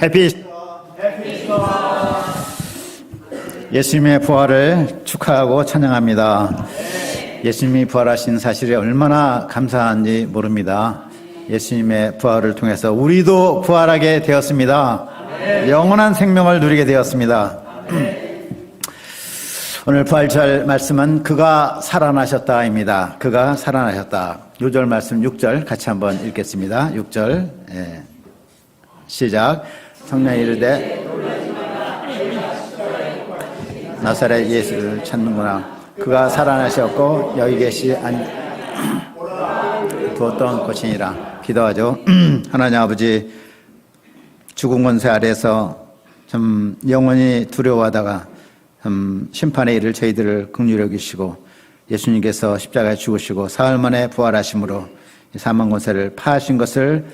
해피 예수님의 부활을 축하하고 찬양합니다. 예수님이 부활하신 사실에 얼마나 감사한지 모릅니다. 예수님의 부활을 통해서 우리도 부활하게 되었습니다. 영원한 생명을 누리게 되었습니다. 오늘 부활절 말씀은 그가 살아나셨다입니다. 그가 살아나셨다. 요절 말씀 6절 같이 한번 읽겠습니다. 6절 시작. 성령이 이르되 나사렛 예수를 찾는구나. 그가 살아나셨고 여기 계시 두었던 것이니라. 기도하죠. 하나님 아버지, 죽은 권세 아래서 좀 영원히 두려워하다가 심판의 일을 저희들을 긍휼히 여기시고 예수님께서 십자가에 죽으시고 사흘 만에 부활하심으로 사망 권세를 파하신 것을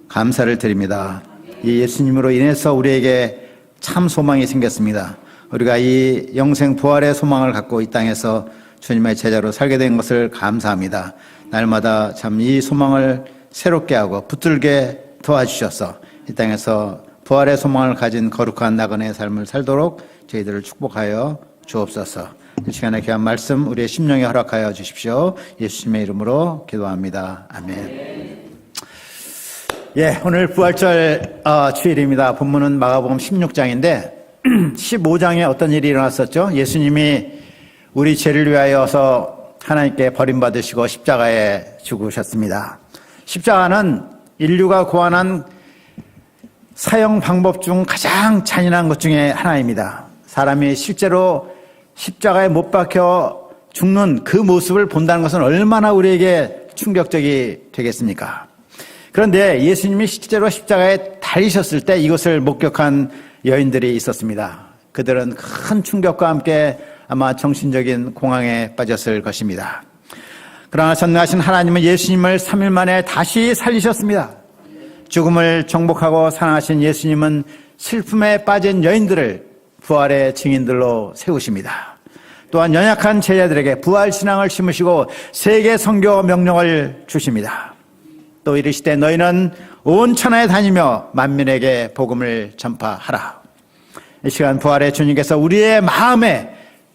감사를 드립니다. 이 예수님으로 인해서 우리에게 참 소망이 생겼습니다. 우리가 이 영생 부활의 소망을 갖고 이 땅에서 주님의 제자로 살게 된 것을 감사합니다. 날마다 참 이 소망을 새롭게 하고 붙들게 도와주셔서 이 땅에서 부활의 소망을 가진 거룩한 나그네의 삶을 살도록 저희들을 축복하여 주옵소서. 이 시간에 귀한 말씀 우리의 심령에 허락하여 주십시오. 예수님의 이름으로 기도합니다. 아멘. 오늘 부활절 주일입니다. 본문은 마가복음 16장인데 15장에 어떤 일이 일어났었죠? 예수님이 우리 죄를 위하여서 하나님께 버림받으시고 십자가에 죽으셨습니다. 십자가는 인류가 고안한 사형 방법 중 가장 잔인한 것 중에 하나입니다. 사람이 실제로 십자가에 못 박혀 죽는 그 모습을 본다는 것은 얼마나 우리에게 충격적이 되겠습니까? 그런데 예수님이 실제로 십자가에 달리셨을 때 이것을 목격한 여인들이 있었습니다. 그들은 큰 충격과 함께 아마 정신적인 공황에 빠졌을 것입니다. 그러나 전능하신 하나님은 예수님을 3일 만에 다시 살리셨습니다. 죽음을 정복하고 살아나신 예수님은 슬픔에 빠진 여인들을 부활의 증인들로 세우십니다. 또한 연약한 제자들에게 부활 신앙을 심으시고 세계 선교 명령을 주십니다. 또 이르시되 너희는 온 천하에 다니며 만민에게 복음을 전파하라. 이 시간 부활의 주님께서 우리의 마음에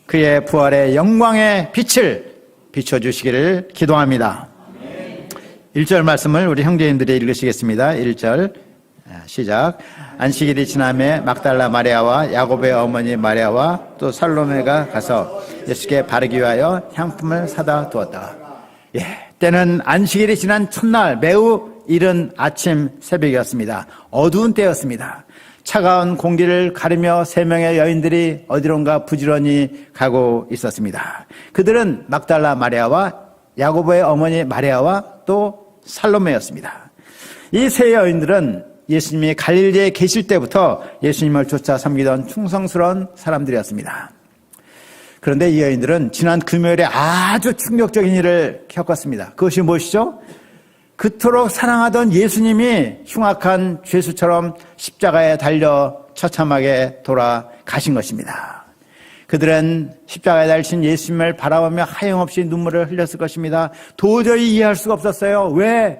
그의 부활의 영광의 빛을 비춰주시기를 기도합니다. 1절 말씀을 우리 형제님들이 읽으시겠습니다. 1절 시작. 안식일이 지나매 막달라 마리아와 야곱의 어머니 마리아와 또 살로메가 가서 예수께 바르기 위하여 향품을 사다 두었다. 때는 안식일이 지난 첫날 매우 이른 아침 새벽이었습니다. 어두운 때였습니다. 차가운 공기를 가르며 3명의 여인들이 어디론가 부지런히 가고 있었습니다. 그들은 막달라 마리아와 야고보의 어머니 마리아와 또 살로메였습니다. 이 세 여인들은 예수님이 갈릴리에 계실 때부터 예수님을 쫓아 섬기던 충성스러운 사람들이었습니다. 그런데 이 여인들은 지난 금요일에 아주 충격적인 일을 겪었습니다. 그것이 무엇이죠? 그토록 사랑하던 예수님이 흉악한 죄수처럼 십자가에 달려 처참하게 돌아가신 것입니다. 그들은 십자가에 달리신 예수님을 바라보며 하염없이 눈물을 흘렸을 것입니다. 도저히 이해할 수가 없었어요. 왜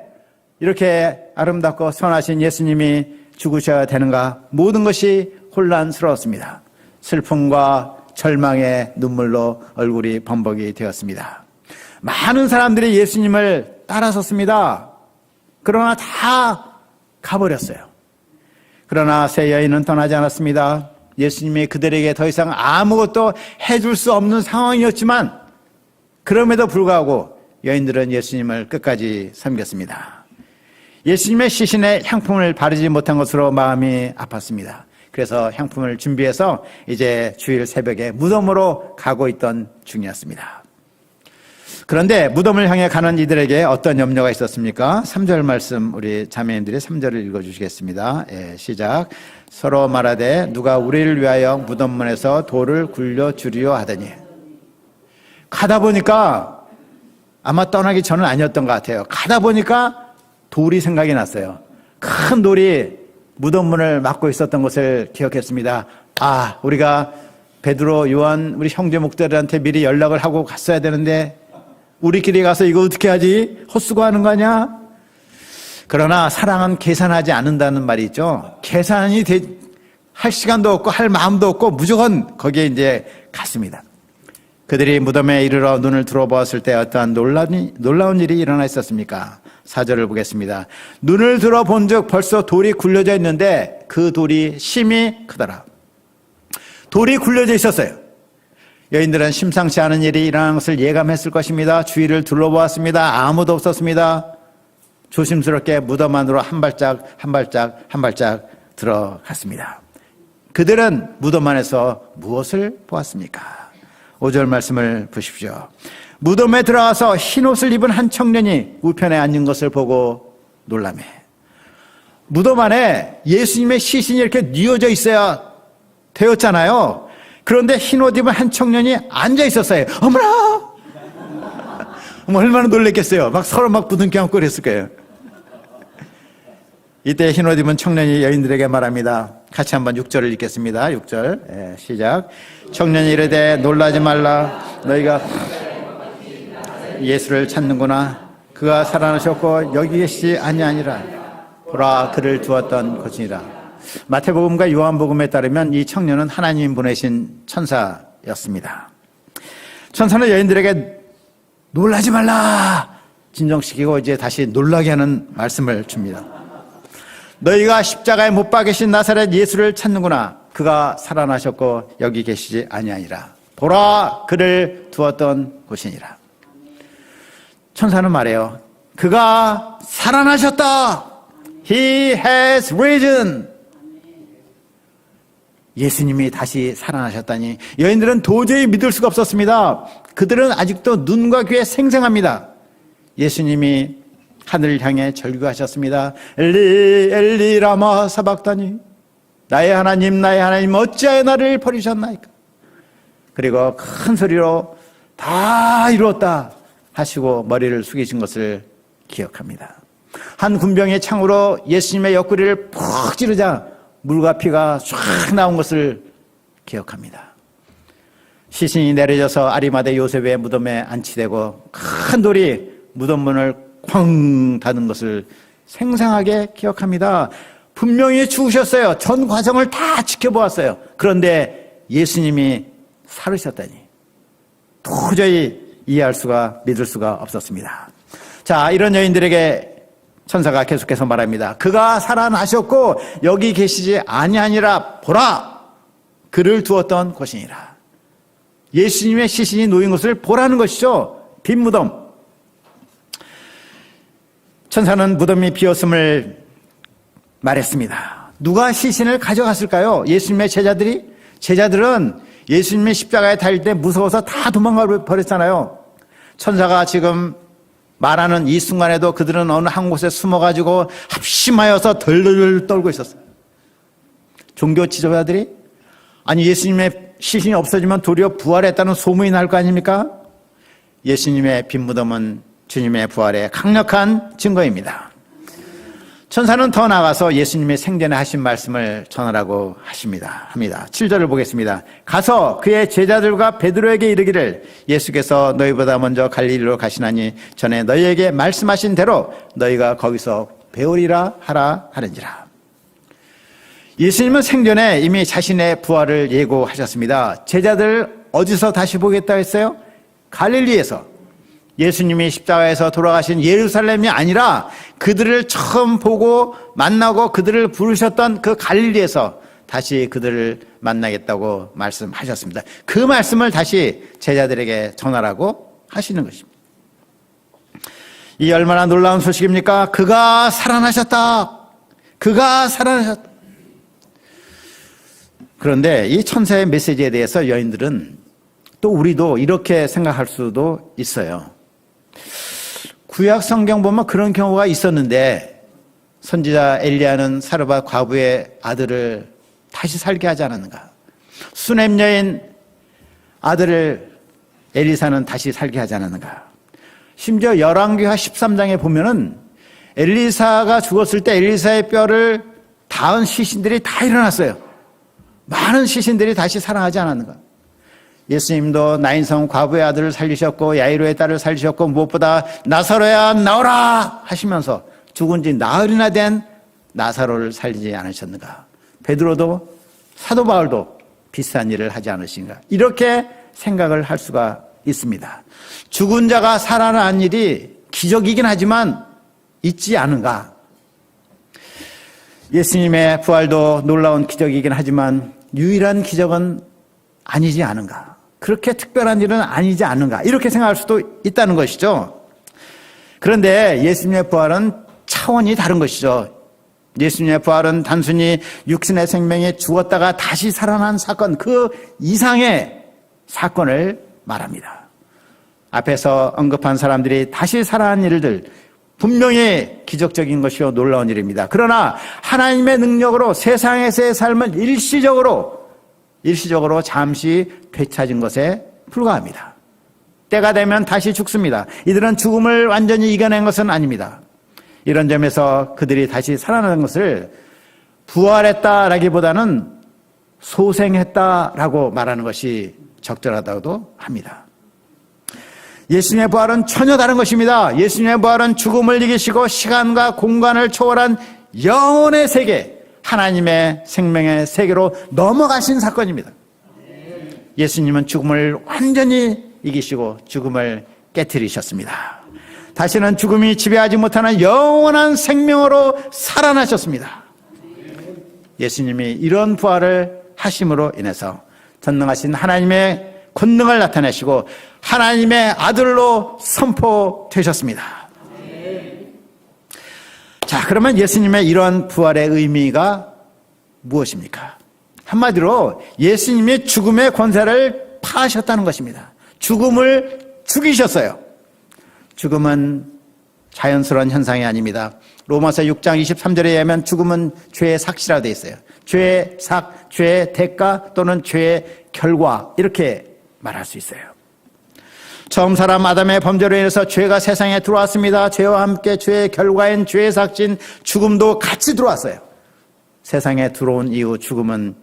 이렇게 아름답고 선하신 예수님이 죽으셔야 되는가? 모든 것이 혼란스러웠습니다. 슬픔과 절망의 눈물로 얼굴이 범벅이 되었습니다. 많은 사람들이 예수님을 따라섰습니다. 그러나 다 가버렸어요. 그러나 세 여인은 떠나지 않았습니다. 예수님이 그들에게 더 이상 아무것도 해줄 수 없는 상황이었지만 그럼에도 불구하고 여인들은 예수님을 끝까지 섬겼습니다. 예수님의 시신에 향품을 바르지 못한 것으로 마음이 아팠습니다. 그래서 향품을 준비해서 이제 주일 새벽에 무덤으로 가고 있던 중이었습니다. 그런데 무덤을 향해 가는 이들에게 어떤 염려가 있었습니까? 3절 말씀 우리 자매님들이 3절을 읽어주시겠습니다. 시작. 서로 말하되 누가 우리를 위하여 무덤문에서 돌을 굴려주리요 하더니. 가다 보니까 아마 떠나기 전은 아니었던 것 같아요. 가다 보니까 돌이 생각이 났어요. 큰 돌이 무덤문을 막고 있었던 것을 기억했습니다. 우리가 베드로, 요한 우리 형제 목사들한테 미리 연락을 하고 갔어야 되는데 우리끼리 가서 이거 어떻게 하지? 헛수고하는 거 아니야? 그러나 사랑은 계산하지 않는다는 말이 있죠. 계산이 할 시간도 없고 할 마음도 없고 무조건 거기에 이제 갔습니다. 그들이 무덤에 이르러 눈을 들어보았을 때 어떠한 놀라운 일이 일어나 있었습니까? 4절을 보겠습니다. 눈을 들어본 즉 벌써 돌이 굴려져 있는데 그 돌이 심히 크더라. 돌이 굴려져 있었어요. 여인들은 심상치 않은 일이 일어난 것을 예감했을 것입니다. 주위를 둘러보았습니다. 아무도 없었습니다. 조심스럽게 무덤 안으로 한 발짝 들어갔습니다. 그들은 무덤 안에서 무엇을 보았습니까? 5절 말씀을 보십시오. 무덤에 들어가서 흰옷을 입은 한 청년이 우편에 앉은 것을 보고 놀라매. 무덤 안에 예수님의 시신이 이렇게 뉘어져 있어야 되었잖아요. 그런데 흰옷 입은 한 청년이 앉아 있었어요. 어머나! 얼마나 놀랬겠어요. 막 서로 막 부둥켜 안고 그랬을 거예요. 이때 흰옷 입은 청년이 여인들에게 말합니다. 같이 한번 6절을 읽겠습니다. 6절 시작. 청년이 이르되 놀라지 말라. 너희가 예수를 찾는구나. 그가 살아나셨고 여기 계시지 아니하니라. 보라 그를 두었던 곳이니라. 마태복음과 요한복음에 따르면 이 청년은 하나님 보내신 천사였습니다. 천사는 여인들에게 놀라지 말라 진정시키고 이제 다시 놀라게 하는 말씀을 줍니다. 너희가 십자가에 못 박이신 나사렛 예수를 찾는구나. 그가 살아나셨고 여기 계시지 아니하니라. 보라 그를 두었던 곳이니라. 천사는 말해요. 그가 살아나셨다. He has risen. 예수님이 다시 살아나셨다니 여인들은 도저히 믿을 수가 없었습니다. 그들은 아직도 눈과 귀에 생생합니다. 예수님이 하늘을 향해 절규하셨습니다. 엘리 엘리 라마 사박다니 나의 하나님 어찌하여 나를 버리셨나이까. 그리고 큰 소리로 다 이루었다 하시고 머리를 숙이신 것을 기억합니다. 한 군병의 창으로 예수님의 옆구리를 푹 찌르자 물과 피가 쫙 나온 것을 기억합니다. 시신이 내려져서 아리마대 요셉의 무덤에 안치되고 큰 돌이 무덤 문을 쾅 닫은 것을 생생하게 기억합니다. 분명히 죽으셨어요. 전 과정을 다 지켜보았어요. 그런데 예수님이 살으셨다니 도저히 이해할 수가 믿을 수가 없었습니다. 자, 이런 여인들에게 천사가 계속해서 말합니다. 그가 살아나셨고 여기 계시지 아니하니라. 보라 그를 두었던 곳이니라. 예수님의 시신이 놓인 것을 보라는 것이죠. 빈 무덤. 천사는 무덤이 비었음을 말했습니다. 누가 시신을 가져갔을까요? 예수님의 제자들은 예수님의 십자가에 달릴 때 무서워서 다 도망가 버렸잖아요. 천사가 지금 말하는 이 순간에도 그들은 어느 한 곳에 숨어가지고 합심하여서 덜덜 떨고 있었어요. 종교 지도자들이 아니 예수님의 시신이 없어지면 도리어 부활했다는 소문이 날 거 아닙니까? 예수님의 빈 무덤은 주님의 부활의 강력한 증거입니다. 천사는 더 나아가서 예수님의 생전에 하신 말씀을 전하라고 합니다. 7절을 보겠습니다. 가서 그의 제자들과 베드로에게 이르기를 예수께서 너희보다 먼저 갈릴리로 가시나니 전에 너희에게 말씀하신 대로 너희가 거기서 배우리라 하라 하는지라. 예수님은 생전에 이미 자신의 부활을 예고하셨습니다. 제자들 어디서 다시 보겠다 했어요? 갈릴리에서. 예수님이 십자가에서 돌아가신 예루살렘이 아니라 그들을 처음 보고 만나고 그들을 부르셨던 그 갈릴리에서 다시 그들을 만나겠다고 말씀하셨습니다. 그 말씀을 다시 제자들에게 전하라고 하시는 것입니다. 이 얼마나 놀라운 소식입니까? 그가 살아나셨다. 그가 살아나셨다. 그런데 이 천사의 메시지에 대해서 여인들은 또 우리도 이렇게 생각할 수도 있어요. 구약 성경 보면 그런 경우가 있었는데 선지자 엘리야는 사르밧 과부의 아들을 다시 살게 하지 않았는가? 수넴 여인 아들을 엘리사는 다시 살게 하지 않았는가? 심지어 열왕기하 13장에 보면은 엘리사가 죽었을 때 엘리사의 뼈를 닿은 시신들이 다 일어났어요. 많은 시신들이 다시 살아나지 않았는가? 예수님도 나인성 과부의 아들을 살리셨고 야이로의 딸을 살리셨고 무엇보다 나사로야 나오라 하시면서 죽은 지 나흘이나 된 나사로를 살리지 않으셨는가? 베드로도 사도 바울도 비슷한 일을 하지 않으신가? 이렇게 생각을 할 수가 있습니다. 죽은 자가 살아난 일이 기적이긴 하지만 있지 않은가? 예수님의 부활도 놀라운 기적이긴 하지만 유일한 기적은 아니지 않은가? 그렇게 특별한 일은 아니지 않은가? 이렇게 생각할 수도 있다는 것이죠. 그런데 예수님의 부활은 차원이 다른 것이죠. 예수님의 부활은 단순히 육신의 생명이 죽었다가 다시 살아난 사건, 그 이상의 사건을 말합니다. 앞에서 언급한 사람들이 다시 살아난 일들, 분명히 기적적인 것이요 놀라운 일입니다. 그러나 하나님의 능력으로 세상에서의 삶을 일시적으로 잠시 되찾은 것에 불과합니다. 때가 되면 다시 죽습니다. 이들은 죽음을 완전히 이겨낸 것은 아닙니다. 이런 점에서 그들이 다시 살아나는 것을 부활했다라기보다는 소생했다라고 말하는 것이 적절하다고도 합니다. 예수님의 부활은 전혀 다른 것입니다. 예수님의 부활은 죽음을 이기시고 시간과 공간을 초월한 영혼의 세계, 하나님의 생명의 세계로 넘어가신 사건입니다. 예수님은 죽음을 완전히 이기시고 죽음을 깨트리셨습니다. 다시는 죽음이 지배하지 못하는 영원한 생명으로 살아나셨습니다. 예수님이 이런 부활을 하심으로 인해서 전능하신 하나님의 권능을 나타내시고 하나님의 아들로 선포되셨습니다. 자, 그러면 예수님의 이런 부활의 의미가 무엇입니까? 한마디로 예수님이 죽음의 권세를 파하셨다는 것입니다. 죽음을 죽이셨어요. 죽음은 자연스러운 현상이 아닙니다. 로마서 6장 23절에 의하면 죽음은 죄의 삭시라 되어 있어요. 죄의 삭, 죄의 대가 또는 죄의 결과, 이렇게 말할 수 있어요. 처음 사람 아담의 범죄로 인해서 죄가 세상에 들어왔습니다. 죄와 함께 죄의 결과인 죄의 삭신 죽음도 같이 들어왔어요. 세상에 들어온 이후 죽음은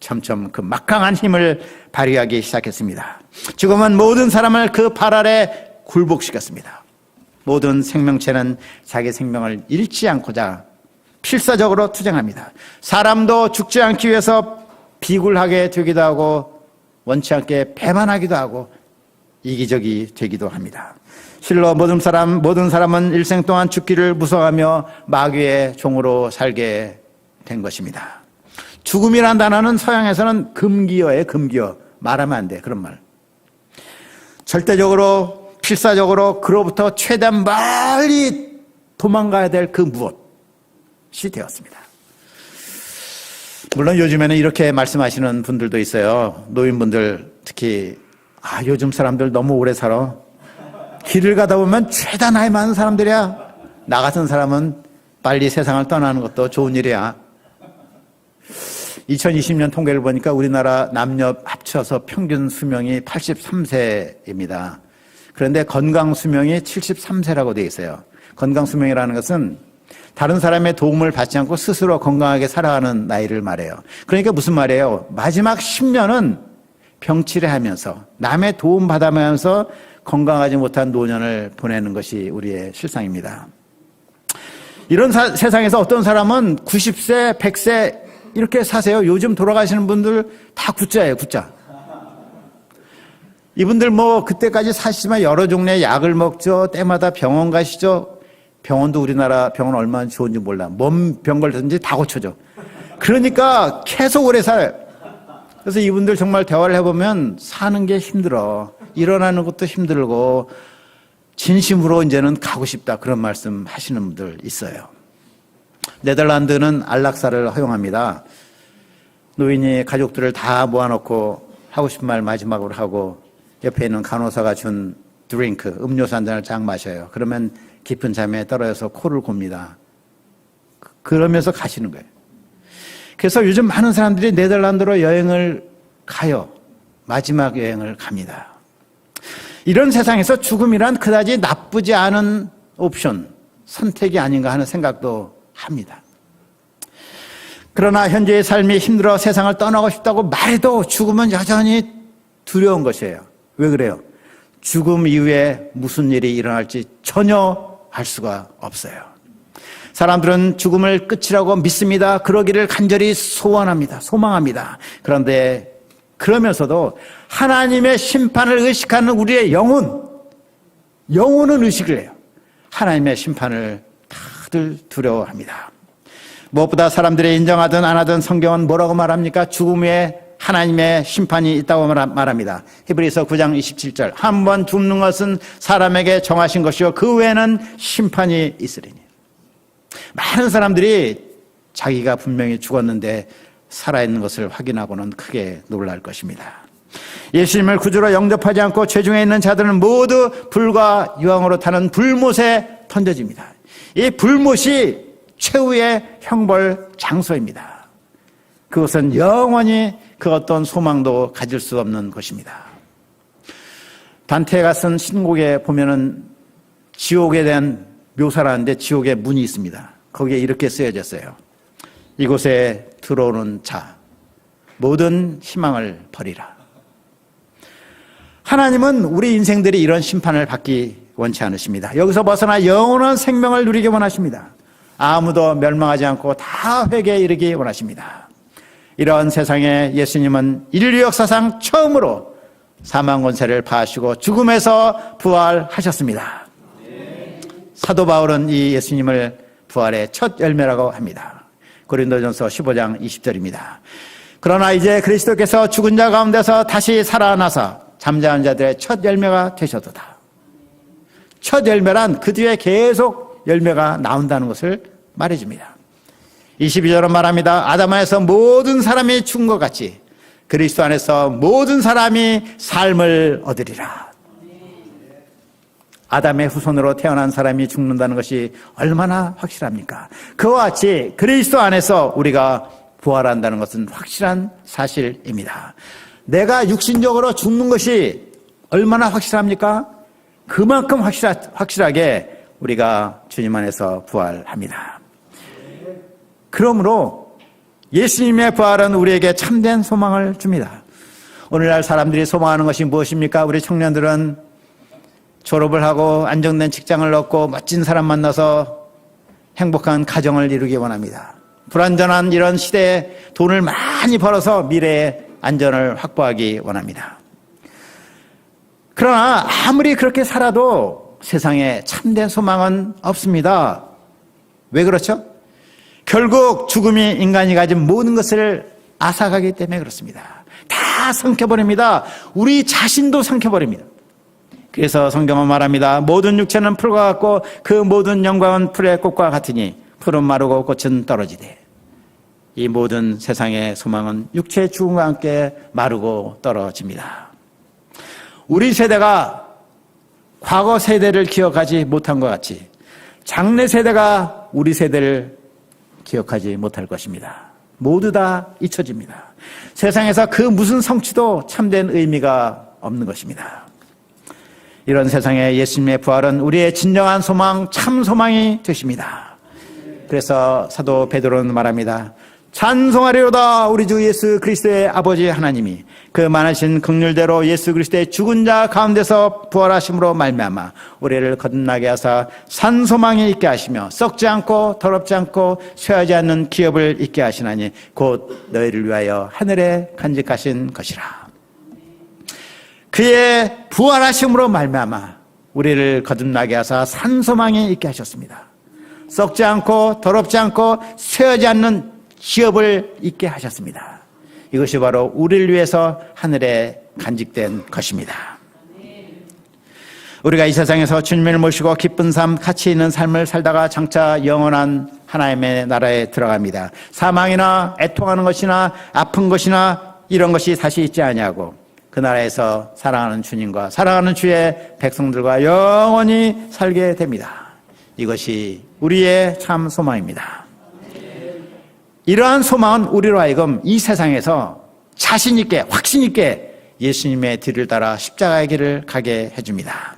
점점 그 막강한 힘을 발휘하기 시작했습니다. 죽음은 모든 사람을 그 발 아래 굴복시켰습니다. 모든 생명체는 자기 생명을 잃지 않고자 필사적으로 투쟁합니다. 사람도 죽지 않기 위해서 비굴하게 되기도 하고 원치 않게 배반하기도 하고 이기적이 되기도 합니다. 실로 모든 사람은 일생 동안 죽기를 무서워하며 마귀의 종으로 살게 된 것입니다. 죽음이란 단어는 서양에서는 금기어예요. 금기어. 말하면 안 돼. 그런 말. 절대적으로 필사적으로 그로부터 최대한 멀리 도망가야 될 그 무엇이 되었습니다. 물론 요즘에는 이렇게 말씀하시는 분들도 있어요. 노인분들 특히 요즘 사람들 너무 오래 살아. 길을 가다 보면 죄다 나이 많은 사람들이야. 나 같은 사람은 빨리 세상을 떠나는 것도 좋은 일이야. 2020년 통계를 보니까 우리나라 남녀 합쳐서 평균 수명이 83세입니다. 그런데 건강 수명이 73세라고 되어 있어요. 건강 수명이라는 것은 다른 사람의 도움을 받지 않고 스스로 건강하게 살아가는 나이를 말해요. 그러니까 무슨 말이에요? 마지막 10년은 병치레하면서 남의 도움 받아가면서 건강하지 못한 노년을 보내는 것이 우리의 실상입니다. 이런 세상에서 어떤 사람은 90세, 100세 이렇게 사세요. 요즘 돌아가시는 분들 다 굿자예요, 굿자. 이분들 그때까지 사시지만 여러 종류의 약을 먹죠. 때마다 병원 가시죠. 병원도 우리나라 병원 얼마나 좋은지 몰라. 뭔 병 걸든지 다 고쳐줘. 그러니까 계속 오래 살아요. 그래서 이분들 정말 대화를 해보면 사는 게 힘들어. 일어나는 것도 힘들고 진심으로 이제는 가고 싶다. 그런 말씀 하시는 분들 있어요. 네덜란드는 안락사를 허용합니다. 노인이 가족들을 다 모아놓고 하고 싶은 말 마지막으로 하고 옆에 있는 간호사가 준 드링크, 음료수 한 잔을 쫙 마셔요. 그러면 깊은 잠에 떨어져서 코를 곱니다. 그러면서 가시는 거예요. 그래서 요즘 많은 사람들이 네덜란드로 여행을 가요. 마지막 여행을 갑니다. 이런 세상에서 죽음이란 그다지 나쁘지 않은 옵션, 선택이 아닌가 하는 생각도 합니다. 그러나 현재의 삶이 힘들어 세상을 떠나고 싶다고 말해도 죽음은 여전히 두려운 것이에요. 왜 그래요? 죽음 이후에 무슨 일이 일어날지 전혀 알 수가 없어요. 사람들은 죽음을 끝이라고 믿습니다. 그러기를 간절히 소원합니다. 소망합니다. 그런데 그러면서도 하나님의 심판을 의식하는 우리의 영혼은 의식을 해요. 하나님의 심판을 다들 두려워합니다. 무엇보다 사람들이 인정하든 안 하든 성경은 뭐라고 말합니까? 죽음 후에 하나님의 심판이 있다고 말합니다. 히브리서 9장 27절. 한 번 죽는 것은 사람에게 정하신 것이요 그 외에는 심판이 있으리니. 많은 사람들이 자기가 분명히 죽었는데 살아있는 것을 확인하고는 크게 놀랄 것입니다. 예수님을 구주로 영접하지 않고 죄중에 있는 자들은 모두 불과 유황으로 타는 불못에 던져집니다. 이 불못이 최후의 형벌 장소입니다. 그것은 영원히 그 어떤 소망도 가질 수 없는 것입니다. 단테가 쓴 신곡에 보면은 지옥에 대한 묘사를 하는데 지옥에 문이 있습니다. 거기에 이렇게 쓰여졌어요. 이곳에 들어오는 자 모든 희망을 버리라. 하나님은 우리 인생들이 이런 심판을 받기 원치 않으십니다. 여기서 벗어나 영원한 생명을 누리기 원하십니다. 아무도 멸망하지 않고 다 회개에 이르기 원하십니다. 이런 세상에 예수님은 인류 역사상 처음으로 사망 권세를 파하시고 죽음에서 부활하셨습니다. 사도 바울은 이 예수님을 부활의 첫 열매라고 합니다. 고린도전서 15장 20절입니다. 그러나 이제 그리스도께서 죽은 자 가운데서 다시 살아나서 잠자는 자들의 첫 열매가 되셨도다. 첫 열매란 그 뒤에 계속 열매가 나온다는 것을 말해줍니다. 22절은 말합니다. 아담 안에서 모든 사람이 죽은 것 같이 그리스도 안에서 모든 사람이 삶을 얻으리라. 아담의 후손으로 태어난 사람이 죽는다는 것이 얼마나 확실합니까? 그와 같이 그리스도 안에서 우리가 부활한다는 것은 확실한 사실입니다. 내가 육신적으로 죽는 것이 얼마나 확실합니까? 그만큼 확실하게 우리가 주님 안에서 부활합니다. 그러므로 예수님의 부활은 우리에게 참된 소망을 줍니다. 오늘날 사람들이 소망하는 것이 무엇입니까? 우리 청년들은 졸업을 하고 안정된 직장을 얻고 멋진 사람 만나서 행복한 가정을 이루기 원합니다. 불안전한 이런 시대에 돈을 많이 벌어서 미래의 안전을 확보하기 원합니다. 그러나 아무리 그렇게 살아도 세상에 참된 소망은 없습니다. 왜 그렇죠? 결국 죽음이 인간이 가진 모든 것을 앗아가기 때문에 그렇습니다. 다 삼켜버립니다. 우리 자신도 삼켜버립니다. 그래서 성경은 말합니다. 모든 육체는 풀과 같고 그 모든 영광은 풀의 꽃과 같으니 풀은 마르고 꽃은 떨어지되. 이 모든 세상의 소망은 육체의 죽음과 함께 마르고 떨어집니다. 우리 세대가 과거 세대를 기억하지 못한 것 같이 장래 세대가 우리 세대를 기억하지 못할 것입니다. 모두 다 잊혀집니다. 세상에서 그 무슨 성취도 참된 의미가 없는 것입니다. 이런 세상에 예수님의 부활은 우리의 진정한 소망, 참 소망이 되십니다. 그래서 사도 베드로는 말합니다. 찬송하리로다 우리 주 예수 그리스도의 아버지 하나님이 그 많으신 긍휼대로 예수 그리스도의 죽은 자 가운데서 부활하심으로 말미암아 우리를 거듭나게 하사 산 소망이 있게 하시며 썩지 않고 더럽지 않고 쇠하지 않는 기업을 있게 하시나니 곧 너희를 위하여 하늘에 간직하신 것이라. 그의 부활하심으로 말미암아 우리를 거듭나게 하사 산 소망이 있게 하셨습니다. 썩지 않고 더럽지 않고 쇠하지 않는 기업을 있게 하셨습니다. 이것이 바로 우리를 위해서 하늘에 간직된 것입니다. 우리가 이 세상에서 주님을 모시고 기쁜 삶, 가치 있는 삶을 살다가 장차 영원한 하나님의 나라에 들어갑니다. 사망이나 애통하는 것이나 아픈 것이나 이런 것이 다시 있지 아니하고 그 나라에서 사랑하는 주님과 사랑하는 주의 백성들과 영원히 살게 됩니다. 이것이 우리의 참 소망입니다. 이러한 소망은 우리로 하여금 이 세상에서 자신 있게 확신 있게 예수님의 뒤를 따라 십자가의 길을 가게 해줍니다.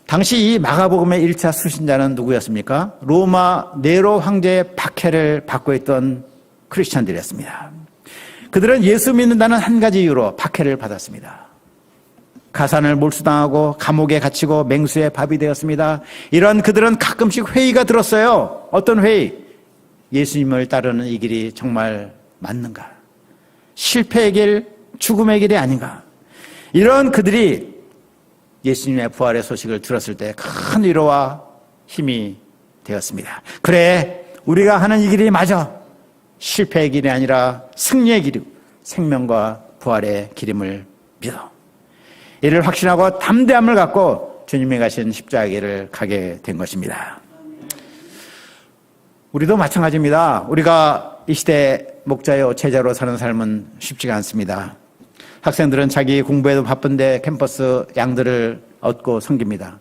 당시 이 마가복음의 1차 수신자는 누구였습니까? 로마 네로 황제의 박해를 받고 있던 크리스찬들이었습니다. 그들은 예수 믿는다는 한 가지 이유로 박해를 받았습니다. 가산을 몰수당하고 감옥에 갇히고 맹수의 밥이 되었습니다. 이런 그들은 가끔씩 회의가 들었어요. 어떤 회의? 예수님을 따르는 이 길이 정말 맞는가? 실패의 길, 죽음의 길이 아닌가? 이런 그들이 예수님의 부활의 소식을 들었을 때 큰 위로와 힘이 되었습니다. 그래, 우리가 하는 이 길이 맞아. 실패의 길이 아니라 승리의 길이고 생명과 부활의 길임을 믿어. 이를 확신하고 담대함을 갖고 주님이 가신 십자가의 길을 가게 된 것입니다. 우리도 마찬가지입니다. 우리가 이 시대 목자요 제자로 사는 삶은 쉽지가 않습니다. 학생들은 자기 공부에도 바쁜데 캠퍼스 양들을 얻고 섬깁니다.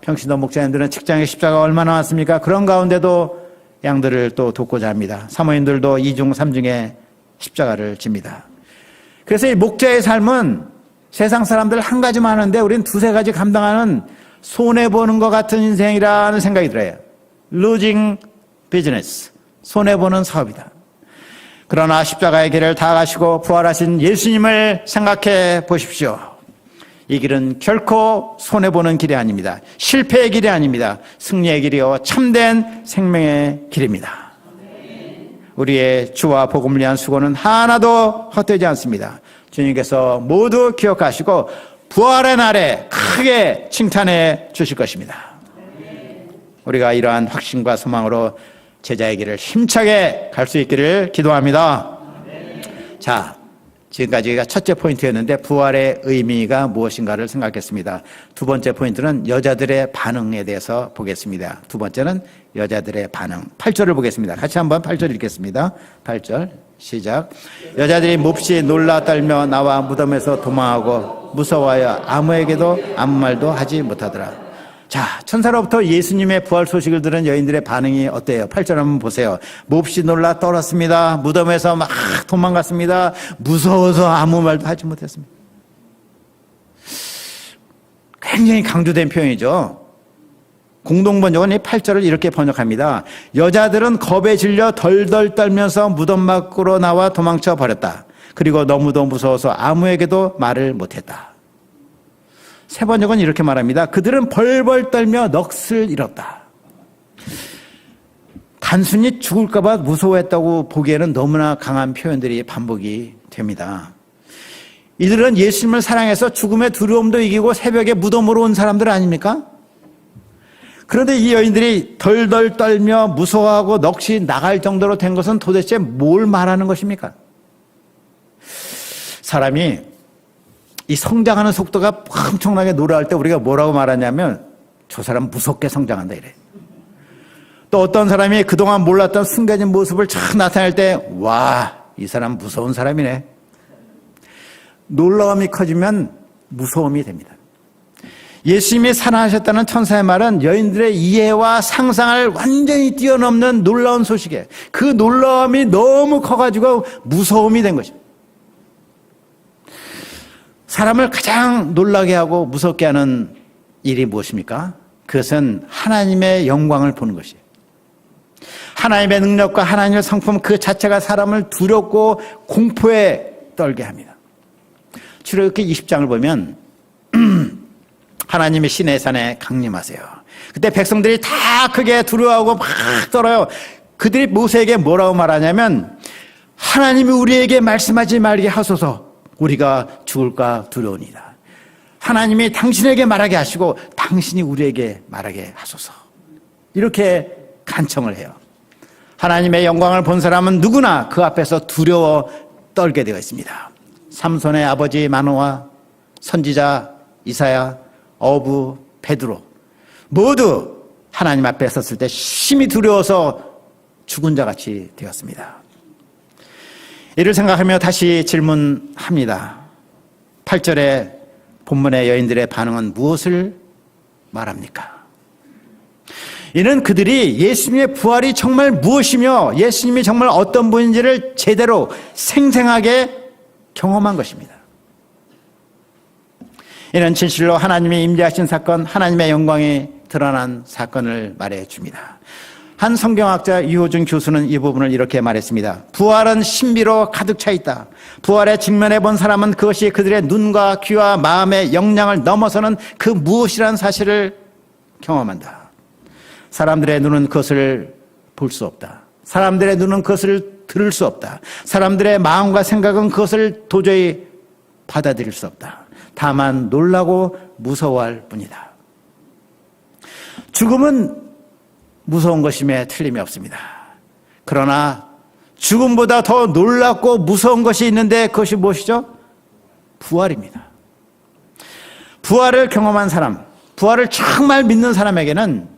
평신도 목자님들은 직장의 십자가가 얼마나 많습니까? 그런 가운데도 양들을 또 돕고자 합니다. 사모님들도 2중 3중의 십자가를 집니다. 그래서 이 목자의 삶은 세상 사람들 한 가지만 하는데 우리는 두세 가지 감당하는 손해보는 것 같은 인생이라는 생각이 들어요. Losing business. 손해보는 사업이다. 그러나 십자가의 길을 다 가시고 부활하신 예수님을 생각해 보십시오. 이 길은 결코 손해보는 길이 아닙니다. 실패의 길이 아닙니다. 승리의 길이요 참된 생명의 길입니다. 우리의 주와 복음을 위한 수고는 하나도 헛되지 않습니다. 주님께서 모두 기억하시고 부활의 날에 크게 칭찬해 주실 것입니다. 우리가 이러한 확신과 소망으로 제자의 길을 힘차게 갈 수 있기를 기도합니다. 자, 지금까지가 첫째 포인트였는데 부활의 의미가 무엇인가를 생각했습니다. 두 번째 포인트는 여자들의 반응에 대해서 보겠습니다. 두 번째는 여자들의 반응. 8절을 보겠습니다. 같이 한번 8절 읽겠습니다. 8절 시작. 여자들이 몹시 놀라 떨며 나와 무덤에서 도망하고 무서워하여 아무에게도 아무 말도 하지 못하더라. 자, 천사로부터 예수님의 부활 소식을 들은 여인들의 반응이 어때요? 8절 한번 보세요. 몹시 놀라 떨었습니다. 무덤에서 막 도망갔습니다. 무서워서 아무 말도 하지 못했습니다. 굉장히 강조된 표현이죠. 공동번역은 이 8절을 이렇게 번역합니다. 여자들은 겁에 질려 덜덜 떨면서 무덤 밖으로 나와 도망쳐 버렸다. 그리고 너무도 무서워서 아무에게도 말을 못했다. 세 번역은 이렇게 말합니다. 그들은 벌벌 떨며 넋을 잃었다. 단순히 죽을까 봐 무서워했다고 보기에는 너무나 강한 표현들이 반복이 됩니다. 이들은 예수님을 사랑해서 죽음의 두려움도 이기고 새벽에 무덤으로 온 사람들 아닙니까? 그런데 이 여인들이 덜덜 떨며 무서워하고 넋이 나갈 정도로 된 것은 도대체 뭘 말하는 것입니까? 사람이 이 성장하는 속도가 엄청나게 노래할 때 우리가 뭐라고 말하냐면 저 사람 무섭게 성장한다 이래. 또 어떤 사람이 그동안 몰랐던 숨겨진 모습을 쫙 나타낼 때 와, 이 사람 무서운 사람이네. 놀라움이 커지면 무서움이 됩니다. 예수님이 사랑하셨다는 천사의 말은 여인들의 이해와 상상을 완전히 뛰어넘는 놀라운 소식이에요. 그 놀라움이 너무 커가지고 무서움이 된 것입니다. 사람을 가장 놀라게 하고 무섭게 하는 일이 무엇입니까? 그것은 하나님의 영광을 보는 것이에요. 하나님의 능력과 하나님의 성품 그 자체가 사람을 두렵고 공포에 떨게 합니다. 출애굽기 20장을 보면 하나님의 시내 산에 강림하세요. 그때 백성들이 다 크게 두려워하고 막 떨어요. 그들이 모세에게 뭐라고 말하냐면 하나님이 우리에게 말씀하지 말게 하소서. 우리가 죽을까 두려우니라. 하나님이 당신에게 말하게 하시고 당신이 우리에게 말하게 하소서. 이렇게 간청을 해요. 하나님의 영광을 본 사람은 누구나 그 앞에서 두려워 떨게 되어 있습니다. 삼손의 아버지 마노아, 선지자 이사야, 어부 베드로 모두 하나님 앞에 섰을 때 심히 두려워서 죽은 자같이 되었습니다. 이를 생각하며 다시 질문합니다. 8절의 본문의 여인들의 반응은 무엇을 말합니까? 이는 그들이 예수님의 부활이 정말 무엇이며 예수님이 정말 어떤 분인지를 제대로 생생하게 경험한 것입니다. 이는 진실로 하나님이 임재하신 사건, 하나님의 영광이 드러난 사건을 말해 줍니다. 한 성경학자 유호준 교수는 이 부분을 이렇게 말했습니다. 부활은 신비로 가득 차 있다. 부활에 직면해 본 사람은 그것이 그들의 눈과 귀와 마음의 역량을 넘어서는 그 무엇이란 사실을 경험한다. 사람들의 눈은 그것을 볼 수 없다. 사람들의 눈은 그것을 들을 수 없다. 사람들의 마음과 생각은 그것을 도저히 받아들일 수 없다. 다만 놀라고 무서워할 뿐이다. 죽음은 무서운 것임에 틀림이 없습니다. 그러나 죽음보다 더 놀랍고 무서운 것이 있는데 그것이 무엇이죠? 부활입니다. 부활을 경험한 사람, 부활을 정말 믿는 사람에게는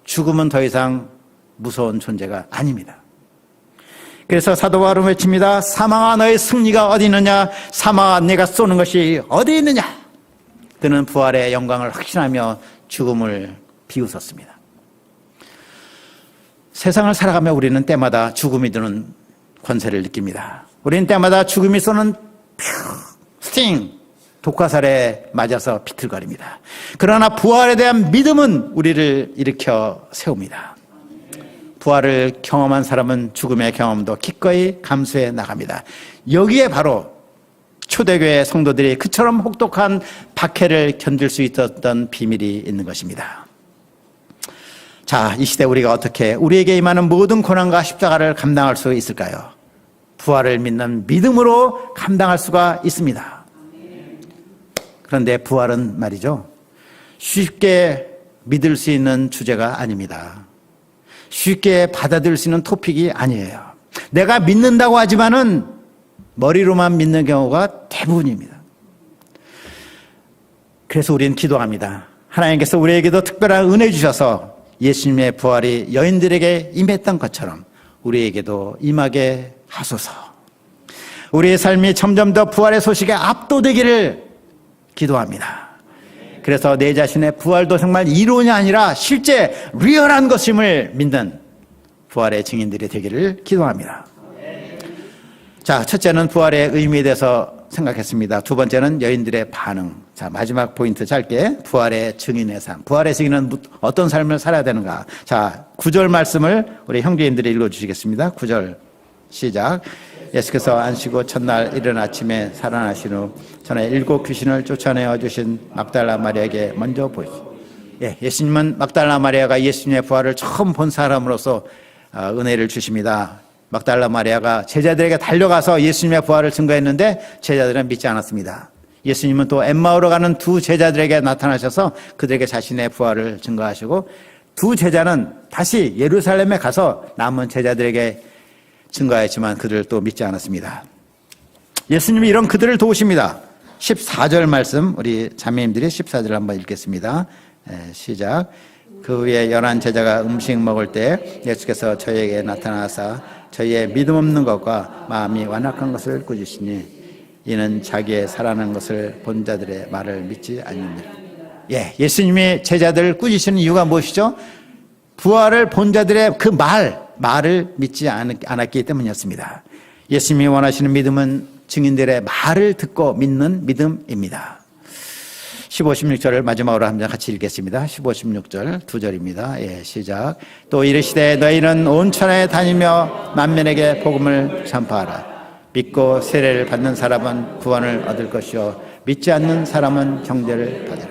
죽음은 더 이상 무서운 존재가 아닙니다. 그래서 사도 바울은 외칩니다. 사망아 너의 승리가 어디 있느냐? 사망아 네가 쏘는 것이 어디 있느냐? 그는 부활의 영광을 확신하며 죽음을 비웃었습니다. 세상을 살아가며 우리는 때마다 죽음이 드는 권세를 느낍니다. 우리는 때마다 죽음이 쏘는 스팅, 독화살에 맞아서 비틀거립니다. 그러나 부활에 대한 믿음은 우리를 일으켜 세웁니다. 부활을 경험한 사람은 죽음의 경험도 기꺼이 감수해 나갑니다. 여기에 바로 초대교회 성도들이 그처럼 혹독한 박해를 견딜 수 있었던 비밀이 있는 것입니다. 자, 이 시대 우리가 어떻게 우리에게 임하는 모든 고난과 십자가를 감당할 수 있을까요? 부활을 믿는 믿음으로 감당할 수가 있습니다. 그런데 부활은 말이죠, 쉽게 믿을 수 있는 주제가 아닙니다. 쉽게 받아들일 수 있는 토픽이 아니에요. 내가 믿는다고 하지만은 머리로만 믿는 경우가 대부분입니다. 그래서 우리는 기도합니다. 하나님께서 우리에게도 특별한 은혜 주셔서 예수님의 부활이 여인들에게 임했던 것처럼 우리에게도 임하게 하소서. 우리의 삶이 점점 더 부활의 소식에 압도되기를 기도합니다. 그래서 내 자신의 부활도 정말 이론이 아니라 실제 리얼한 것임을 믿는 부활의 증인들이 되기를 기도합니다. 자, 첫째는 부활의 의미에 대해서 생각했습니다. 두 번째는 여인들의 반응. 자, 마지막 포인트 짧게. 부활의 증인의 삶. 부활의 증인은 어떤 삶을 살아야 되는가. 자, 9절 말씀을 우리 형제인들이 읽어주시겠습니다. 9절 시작. 예수께서 안식고 첫날 이른 아침에 살아나신 후 전에 7 귀신을 쫓아내어 주신 막달라 마리아에게 먼저 보이시오. 예수님은 막달라 마리아가 예수님의 부활을 처음 본 사람으로서 은혜를 주십니다. 막달라 마리아가 제자들에게 달려가서 예수님의 부활을 증거했는데 제자들은 믿지 않았습니다. 예수님은 또 엠마오로 가는 두 제자들에게 나타나셔서 그들에게 자신의 부활을 증거하시고 두 제자는 다시 예루살렘에 가서 남은 제자들에게 증거했지만 그들을 또 믿지 않았습니다. 예수님이 이런 그들을 도우십니다. 14절 말씀 우리 자매님들이 14절 한번 읽겠습니다. 시작. 그 후에 11 제자가 음식 먹을 때 예수께서 저희에게 나타나사 저희의 믿음 없는 것과 마음이 완악한 것을 꾸짖으시니 이는 자기의 살아난 것을 본 자들의 말을 믿지 않느니라. 예수님이 제자들을 꾸짖으시는 이유가 무엇이죠? 부활을 본 자들의 그 말을 믿지 않았기 때문이었습니다. 예수님이 원하시는 믿음은 증인들의 말을 듣고 믿는 믿음입니다. 15, 16절을 마지막으로 한번 같이 읽겠습니다. 15, 16절 두 절입니다. 시작. 또 이르시되 너희는 온 천하에 다니며 만민에게 복음을 전파하라. 믿고 세례를 받는 사람은 구원을 얻을 것이요 믿지 않는 사람은 경제를 받으라.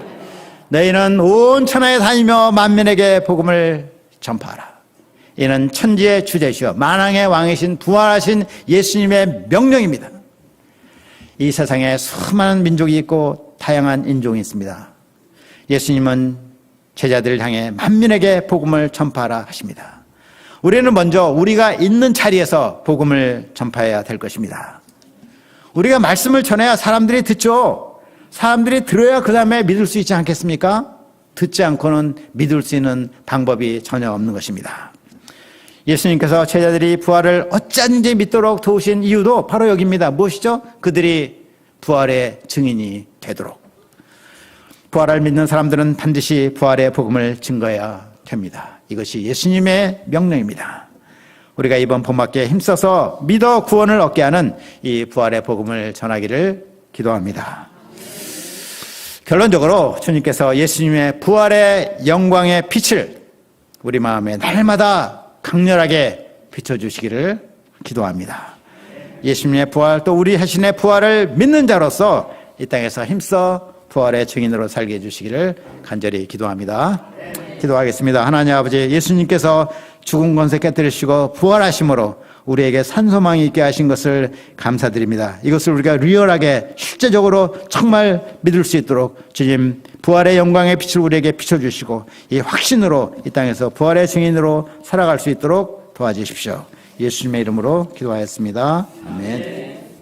너희는 온 천하에 다니며 만민에게 복음을 전파하라. 이는 천지의 주제시요 만왕의 왕이신 부활하신 예수님의 명령입니다. 이 세상에 수많은 민족이 있고 다양한 인종이 있습니다. 예수님은 제자들을 향해 만민에게 복음을 전파하라 하십니다. 우리는 먼저 우리가 있는 자리에서 복음을 전파해야 될 것입니다. 우리가 말씀을 전해야 사람들이 듣죠. 사람들이 들어야 그 다음에 믿을 수 있지 않겠습니까? 듣지 않고는 믿을 수 있는 방법이 전혀 없는 것입니다. 예수님께서 제자들이 부활을 어찌하든지 믿도록 도우신 이유도 바로 여기입니다. 무엇이죠? 그들이 부활의 증인이 되도록. 부활을 믿는 사람들은 반드시 부활의 복음을 증거해야 됩니다. 이것이 예수님의 명령입니다. 우리가 이번 봄맞기에 힘써서 믿어 구원을 얻게 하는 이 부활의 복음을 전하기를 기도합니다. 결론적으로 주님께서 예수님의 부활의 영광의 빛을 우리 마음에 날마다 강렬하게 비춰주시기를 기도합니다. 예수님의 부활, 또 우리 자신의 부활을 믿는 자로서 이 땅에서 힘써 부활의 증인으로 살게 해주시기를 간절히 기도합니다. 기도하겠습니다. 하나님 아버지, 예수님께서 죽은 권세 깨뜨리시고 부활하심으로 우리에게 산소망이 있게 하신 것을 감사드립니다. 이것을 우리가 리얼하게 실제적으로 정말 믿을 수 있도록 주님 부활의 영광의 빛을 우리에게 비춰주시고 이 확신으로 이 땅에서 부활의 증인으로 살아갈 수 있도록 도와주십시오. 예수님의 이름으로 기도하였습니다. 아멘.